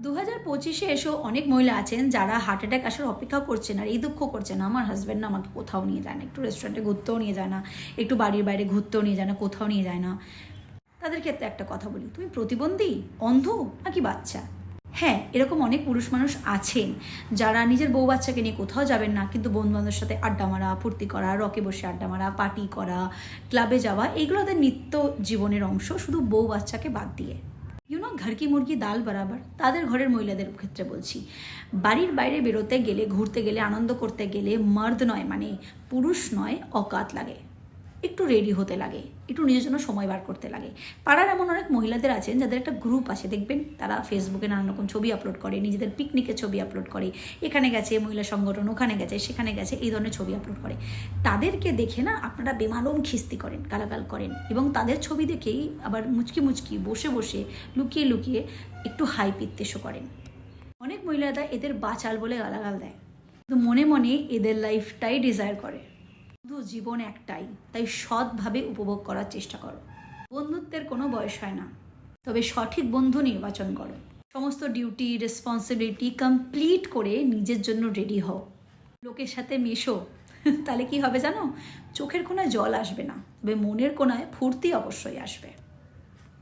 2025-এ এসেও অনেক মহিলা আছেন যারা হার্ট অ্যাটাক আসার অপেক্ষা করছেন আর এই দুঃখ করছেন, আমার হাজব্যান্ড না আমাকে কোথাও নিয়ে যায় না, একটু রেস্টুরেন্টে ঘুরতেও নিয়ে যায় না, একটু বাড়ির বাইরে ঘুরতেও নিয়ে যায় না, কোথাও নিয়ে যায় না। তাদের ক্ষেত্রে একটা কথা বলি, তুমি প্রতিবন্ধী, অন্ধ নাকি বাচ্চা? হ্যাঁ, এরকম অনেক পুরুষ মানুষ আছেন যারা নিজের বউ বাচ্চাকে নিয়ে কোথাও যাবেন না, কিন্তু বন্ধুবান্ধবের সাথে আড্ডা মারা, ফুর্তি করা, রকে বসে আড্ডা মারা, পার্টি করা, ক্লাবে যাওয়া, এগুলো ওদের নিত্য জীবনের অংশ, শুধু বউ বাচ্চাকে বাদ দিয়ে। ঘর কি মুরগি দাল বরাবর। তাদের ঘরের মহিলাদের ক্ষেত্রে বলছি, বাড়ির বাইরে বেরোতে গেলে, ঘুরতে গেলে, আনন্দ করতে গেলে মর্দ নয়, মানে পুরুষ নয়, অকাত লাগে, একটু রেডি হতে লাগে, একটু নিজের জন্য সময় বার করতে লাগে। পাড়ার এমন অনেক মহিলাদের আছেন যাদের একটা গ্রুপ আছে, দেখবেন তারা ফেসবুকে নানান রকম ছবি আপলোড করে, নিজেদের পিকনিকের ছবি আপলোড করে, এখানে গেছে মহিলা সংগঠন, ওখানে গেছে, সেখানে গেছে, এই ধরনের ছবি আপলোড করে। তাদেরকে দেখে না আপনারা বেমালুম খিস্তি করেন, গালাগাল করেন, এবং তাদের ছবি দেখেই আবার মুচকি মুচকি বসে বসে লুকিয়ে লুকিয়ে একটু হাই পিত্তেশও করেন। অনেক মহিলারা এদের বাচাল বলে গালাগাল দেয়, কিন্তু মনে মনে এদের লাইফটাই ডিজায়ার করে। শুধু জীবন একটাই, তাই সৎভাবে উপভোগ করার চেষ্টা করো। বন্ধুত্বের কোনো বয়স হয় না, তবে সঠিক বন্ধু নির্বাচন করো। সমস্ত ডিউটি রেসপন্সিবিলিটি কমপ্লিট করে নিজের জন্য রেডি হও, লোকের সাথে মেশো। তাহলে কি হবে জানো? চোখের কোণায় জল আসবে না, তবে মনের কোণায় ফুর্তি অবশ্যই আসবে।